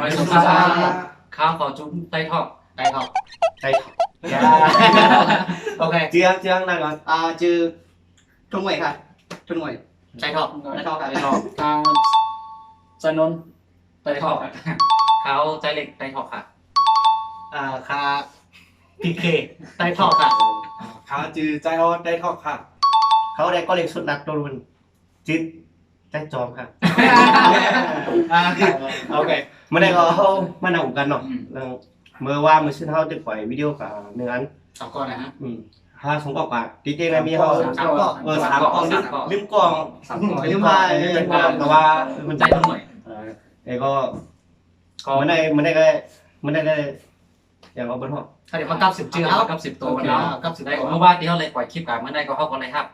ไม่สงสารข้าวขอจุ้มไต้ทอด ไก่ทอด ไก่ทอด โอเค เจียงเจียงนั่นก่อน ชื่อทุ่งหวยค่ะทุ่งหวยไก่ทอดไก่ทอดค่ะ ไต้ทอด ใจนน ไต้ทอดข้าวใจเล็กไต้ทอดค่ะ คาพีเคไก่ทอดค่ะ เขาจือใจออนได้ทอกค่ะ เขาได้ก็เล็กสุดนักตัวรุนจิตใจจอมครับ โอเค ไม่ได้ก็เขามาหนังกันเนาะเมื่อว่ามือชื่อเขาจะปล่อยวิดีโอกับเนื้ออัน สองก้อนนะฮะ ถ้าสงกว่าจริงๆนะมีเขา สามก็ สามกล่องลืมกล่อง ลืมไป แต่ว่ามัน ใจทั้งหน่วย ไอ้ก็มันได้อย่างเอาบนห้อง เดี๋ยวมากับ10ชื่อเอา กับ10ตัว เนาะ เนาะ กับ10 ได้เมื่อวานที่เขาเลยปล่อยคลิปกันเมื่อได้ก็เขาก็เลยครับ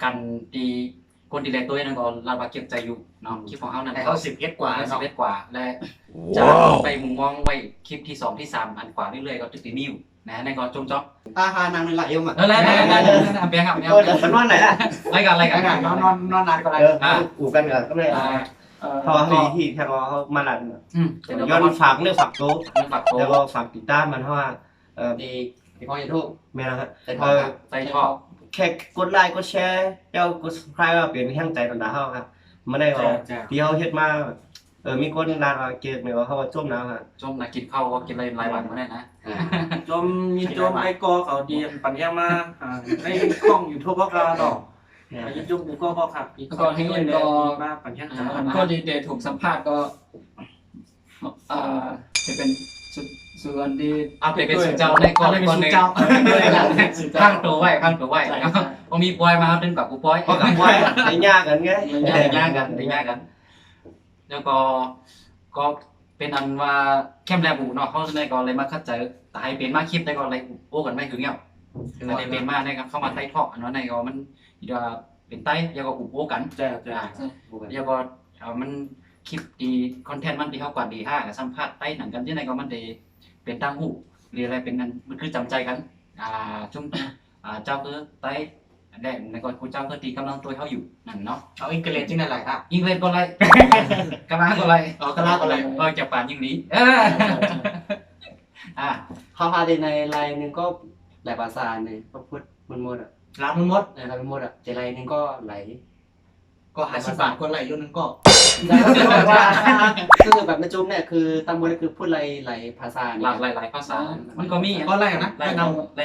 กันดีคนดีแลตัวนั้นก็เราบาเก็บใจอยู่เนาะคลิปของเขานั้น แต่เขา11กว่า สิบ เนาะ เอ็ดกว่าและจะไปมุมมองไว้คลิปที่2ที่3อันกว่าเรื่อยๆก็ตึกตีนิ้วนะในก็จมจ๊อก นางนึงหลายเยอะมาก แล้วเปียครับ มันว่าไหนล่ะ รายการ นอนนานก็ได้ อู่กันกันก็เลยพอที่แทงเขามาหลันย้อนฝากเรื่องฝากโต๊ะ ฝากโต แล้วก็ฝากติดตามมันเพราะว่าดีพ่อยูทูบ ไม่นะฮะ ไก่ทอด ใจชอบ แค่กดไลค์กดแชร์แล้วกด subscribe ว่าเป็นแห่งใจตอนดาเขาครับไม่ได้ว่าที่เขาเฮ็ดมามีคนนานว่าเกตเนี่ยว่าเขาว่าจมน้ำฮะ จมนะกินข้าวก็กินอะไรรายวันมาได้นะ จมมีจมไอ้กอเขาเดียนปัญญามาในกล้องยูทูบพ่อคาดอกยิงจุ่มกูก็พ่อขับมาปัญญา ก็ดีเดถูกสัมภาษณ์ก็จะเป็นส่วนดี เอาไปเป็นสุเจ้าในก็เลยคนหนึ่งข้างตัวไว้พอมีปอยมาเป็นแบบกูปอย เพราะกับว่าได้ยากกันไง ได้ยากกันแล้วก็เป็นอันว่าแคมแลบูเนาะเขาในก็เลยมาคัดใจตายเป็นมาคลิปได้ก็เลยโอ้กันไม่ถึงเงี้ยแต่ในเป็นมาในครับเข้ามาไต้ทอกอันนั้นในก็มันจะเป็นไต้แล้วก็อุบโอ้กันแล้วก็มันคลิปดีคอนเทนต์มันดีเท่ากว่าดีห้ากับสัมภาษณ์ไต้หนังกันที่ในก็มันดีเป็นตั้งหูเรียอะไรเป็นอันมันคือจำใจกันจุ่มเจ้าคือไต้แดงในก่อนคุณเจ้าก็ตีกำลังตัวเขาอยู่นั่นเนาะ เอาอังกฤษจริงอะไรครับ ยิงเล่นก็ไรกำลังก็ไร กระลาอะไร จับป่านยิงนี้เขาพาในลายนึงก็หลายภาษาเนี่ยก็พูดมันหมดอ่ะ รับมันมด ลายมันหมดอ่ะแต่ลายนึงก็ไหลก็50 บาทก็ไหลอยู่นึงก็คือแบบในจุ๊บเนี่ยคือตำบลคือพูดหลายภาษา หลากหลายภาษามันก็มี ก็ไหลนะ ไล่นำแ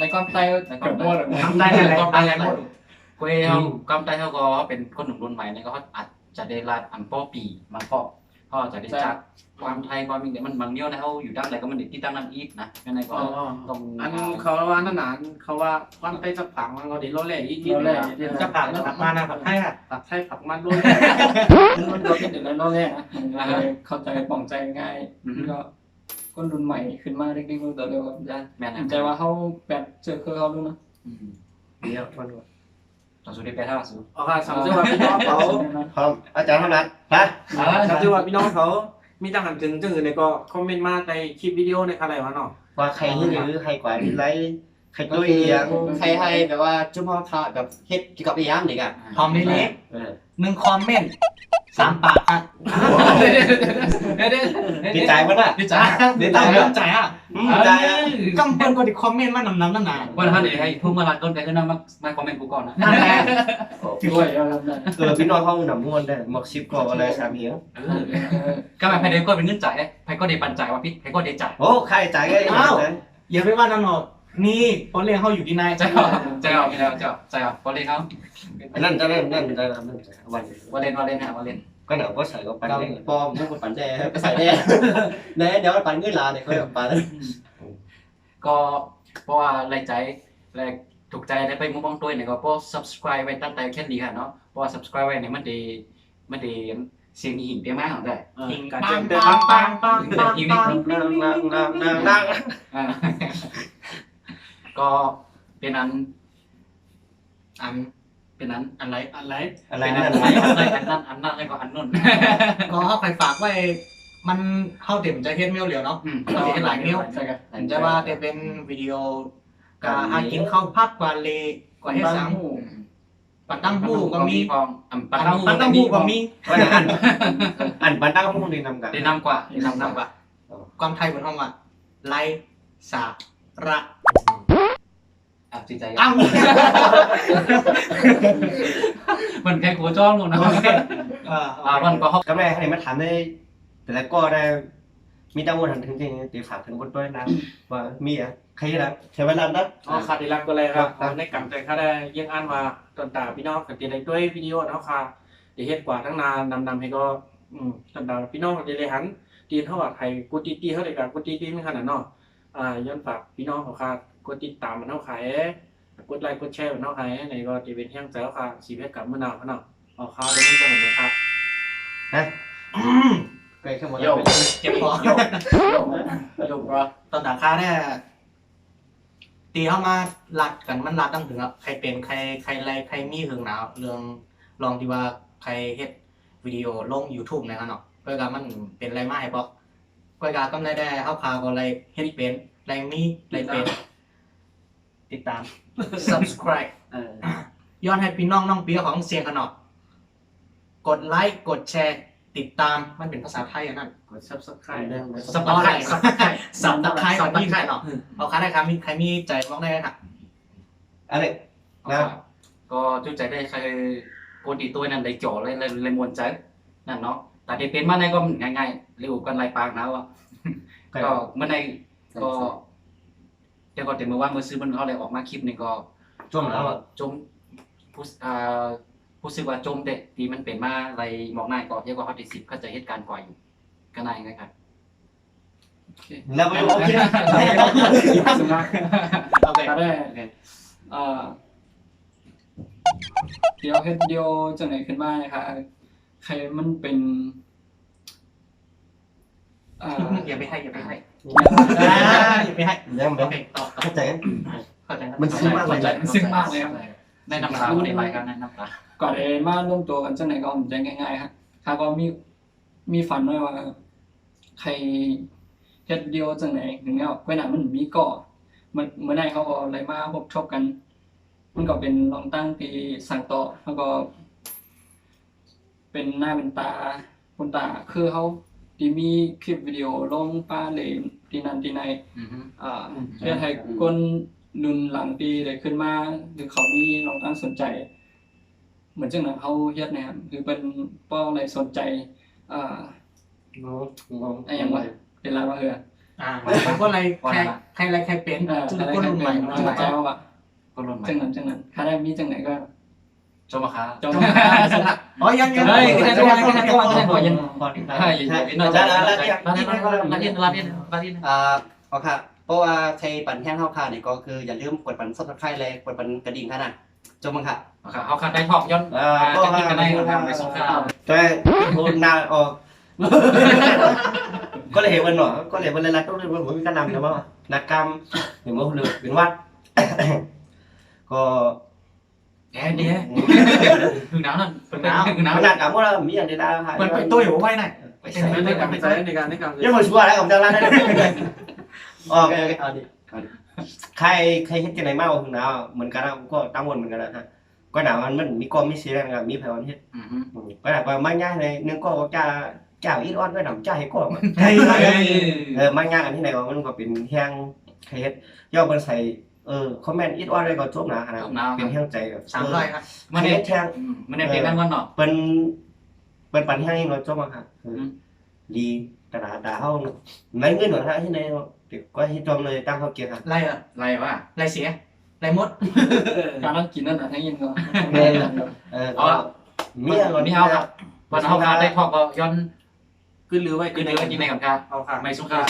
ล้วก็ไตเกือบหมด ทำได้อะไรก็ได้หมดกูเขากำไต้เขาก็เป็นคนหนุ่มรุ่นใหม่เนี่ยก็อาจจะได้รับอันป้อปีมันป้อเขาจะได้จากความไทยความมีแต่มันบางเนี้ยนะเขาอยู่ด้านอะไรก็มันติดที่ตั้งนั่นอีกนะยังไงก็ตรง อันเขาว่านั่นนานเขาว่าความไปจับผังมันก็ดีโรเล่อีกจับผังแล้วผักมานะผักให้อ่ะผักให้ผักมันด้วย มันก็เป็นแต่ละแรกเข้าใจปองใจง่ายก็คนรุ่นใหม่ขึ้นมาเด็กๆตัวเร็วกับยัน แม่นะ ใจว่าเขาแบบเจอคือเขาดูนะ เดี๋ยวมัน ต่อสู้ได้ไปเท่าสู้ อ๋อค่ะสามสิบว่าพี่น้องเขา พร้อมอาจารย์เท่านั้นฮะ สามสิบว่าพี่น้องเขามีต่างกันถึงอื่นเนี่ยก็คอมเมนต์มาในคลิปวิดีโอในอะไรวะเนาะ ว่าใครหรือใครกว่าไลค์ใครด้วยเอียง ใครให้แบบว่าจุ๊บพ่อเขาแบบเฮ็ดเกี่ยวกับอีหยังนี่ก็พร้อมนี้1คอมเมนต์3 ปากอ่ะ ดีใจมั้ยน่ะ ดีใจ ดีใจมั้ย ใจอ่ะ ใจ กำเปิ้นก็ดิคอมเมนต์มานำนั่นน่ะ วันท่านเดี๋ยวให้พุ่งมาลัดต้นไปขึ้นมาคอมเมนต์กูก่อนนะ นั่นแหละ ด้วยแล้วนะ พี่น้องเขาหนำม้วนได้หมกชิปก็อะไรสามเหี้ย ก็แบบไพ่เดก็เป็นเงื่อนจ่ายไพ่ก็เดปันจ่ายว่าพี่ไพ่ก็เดจ่าย โอ้ใครจ่ายก็ได้เลย อย่าไปว่านั่นหรอกนี่เพราะเรียนเขาอยู่ที่นาย ใจออกไปแล้วใจออกพอเล่นเขา นั่นจะเล่นนั่นจะวัน ว่าเล่นว่าเล่น ก็หนาวก็ใส่ก็ไปเล่น ปอมมุกปั่นแดไปใส่แดแน่เดี๋ยวปั่นเงินลาเนี่ยค่อยปั่น ก็เพราะว่าไรใจแรกถูกใจได้ไปมุมมองตัวเนี่ยก็เพราะ subscribe ไว้ตั้งแต่แค่นี้ค่ะเนาะเพราะว่า subscribe ไว้เนี่ยมันดีเสียงหิ่งเปียมากของได้ ยิงกันเจ็บเดินปัง อีกนิด นั่ง ก็เป็นอันเป็นอัน อะไร อะไร อะไร เป็น นั่ อั น นนั้นแล้วก็อันนุ่น ก็เขาไปฝากไว้มันเข้าเต็มใจเฮ็ดเมลเหลียวเนาะเราเฮ็ดหลายเมลจะว่าแต่เป็นวิดีโอกาหากินข้าวพัดกว่าเลกว่าเฮ็ดสัง ปัดตั้งหูก็มี พองปัน ปัดตั้งหูก็มี ว่าอันปันตั้งพวกนี้นำกัน ได้นำกว่าได้นำกว่า ความไทยบนห้องว่าไร้สาระ จิตใจ อ้าว มันแค่โคจ้องลงนะ มันก็ ก็ไม่ให้มาถามได้แต่ละก็ได้มีตั้งวนหันถึงจริงตีฝากถึงคนด้วยนะว่ามีอ่ะใครนะใช้เวลานะ อ๋อขาดอีรักก็เลยครับในกำใจเขาได้ยังอ่านว่าตอนตาพี่น้องกับตีในด้วยวิดีโอเนาะค่ะเดี๋ยวเฮ็ดกว่าทั้งนานนำให้ก็ตอนตาพี่น้องจะเลยหันตีนเท่าว่าไทยกูตีเท่าไหร่กันกูตีไม่ขนาดเนาะย้อนฝากพี่น้องเขาค่ะกดติดตามมันเท่าขายกดไลค์กดแชร์มันเท่าขายในก็จะเป็นแห้งใจแล้วค่ะสีเพชรกับมะนาวขนาดเอาข้าวได้ไม่จำเป็นครับ นะเคยขึ้นมา โยกเจ็บคอโยกโยกก็ ตอนด่าค้าเนี่ยตีเข้ามาลัดกันมันลัดตั้งถึงอ่ะใครเป็นใครอะไรใครมีหึงหนาวเรื่องลองที่ว่าใครเฮ็ดวิดีโอลง YouTube ในกันเนาะเพื่อการมันเป็นอะไรมาให้บอกเพื่อการก็ได้เข้าข่าวก็อะไรเฮ็ดเป็นอะไรมีอะไรเป็นติดตาม subscribe ย้อนให้พี่น้องเปียของเสียงกันเนาะกดไลค์กดแชร์ติดตามมันเป็นภาษาไทยนั่น กด subscribe ได้ สับตะไคร้สับตะไคร้สับตะไคร้สับตะไคร้เนาะเอาค้าได้ครับมีใครมีใจมองได้ค่ะ อะไร ก็จุดใจได้ใครโกดีตัวนั้นได้จ่อเลยมวนใจนั่นเนาะแต่ที่เป็นมาในก็ง่ายๆเร็วกันลายปากนะว่าก็เมื่อในก็เดี๋ยวก็เดี๋ยวเมื่อว่ามือซื้อมันเขาเลยออกมาคลิปนึงก็ ช่วงแล้ว จมผู้ซื้อว่าจมเด็กที่มันเป็นมาอะไรมองหน้าก็เรียกว่าเขาติดสิบเข้าใจเหตุการณ์ก่อนอยู่ก็นายนะครับ แล้วไปโอเค สำหรับ โอเค ก็ได้เดี๋ยวเฮ็ดวิดีโอจังไหนขึ้นมานะคะใครมันเป็นอย่าไปให้อย่าไปให้ ยัง โอเคต่อ เข้าใจ เข้าใจ มันซึ้งมากเลย ซึ้งมากเลยครับ แนะนำตาในรายการแนะนำตา ก่อนจะมาร่วมตัวกันจังไหนก็ผมจะง่ายๆครับถ้าก็มีฝันไว้ว่าใครเฮ็ดวิดีโอจังไหนถึงเนี้ยเวลามันมีก่อเมื่อไหร่เขาก็เลยมาพบชบกัน มันก็เป็นลองตั้งปีสั่งต่อแล้วก็ เป็นหน้าเป็นตาคนตาคือเขาที่มีคลิปวิดีโอลงป้าเลนที่นั่นที่ไหนเพื่อให้คนรุ่นหลังปีได้ขึ้นมาหรือเขามีลองตั้งสนใจ เหมือนจังนั้นเขาเฮ็ดนะครับคือเป็นป้ออะไรสนใจไอ้อย่างว่าเป็นไรวะมันก็อะไรใครอะไรใครเป็นคือคนรุ่นใหม่ สนใจว่า ก็รุ่นใหม่ จังนั้นถ้าได้มีจังไหนก็ จมมาค้า จง อ๋อยัง เฮ้ยได้ยัง ร้านนี้โอเคเพราะว่าใครปั่นแห้งเข้าค่ะนี่ก็คืออย่าลืมกดปั่นซับสไครต์เลยกดปั่นกระดิ่งค่ะนะจมมั้งค่ะ เขาคัดได้ทอกย้อนกินกันได้ครับในสงคราม แต่คนนาออกก็เลยเห็นวันหนอก็เลยวันเลยรักต้องเรื่องผมมีการนำนะว่านักกรรมเห็นว่าเป็นวัดก็ แอนดี้ถึงหนาวนั่นเป็นหนาวถึงหนาว ขนาดกับว่ามีอย่างเดียวได้ มันไปตัวอยู่ไว้ไหน ไปใช้ในการ ยังไม่ชัวร์แล้วผมจะเล่าได้โอเคใครเฮ็ดกันไหนมากกว่าถึงหนาวเหมือนกันนะก็ตั้งวนเหมือนกันนะฮะก็หนาวมันมีก้อนมีสีอะไรกันมีแผลวันเฮ็ดก็หนาวว่าไม่ง่ายเลยนึงก็จะจ่าอีออนก็หนาวจ่าให้ก้อนไม่ง่ายอันที่ไหนว่ามันก็เป็นแห้งใครเฮ็ดย่อมันใส่คอมเมนต์อีออนอะไรก็จบนะฮะเป็นแห้งใจแบบ 300ครับ มันเนี่ยแทงมันเนี่ยเป็นกันวันเนาะ เป็นปัญหาที่เราจบมาค่ะดีกระดาษดาวไม่เงินหน่อยฮะที่ไหนก็ที่จมเลยตั้งเขาเกียร์ค่ะ ไรอ่ะ ไรวะ ไรเสียไรมด การนั่งกินนั่นให้ยินก็ มีอะไร นี่เอาครับวันเขาคัดได้ทอกก็ย้อน ขึ้นเรือไว้ ขึ้นเลยกินในกับการ เอาค่ะ ไม่สงคราม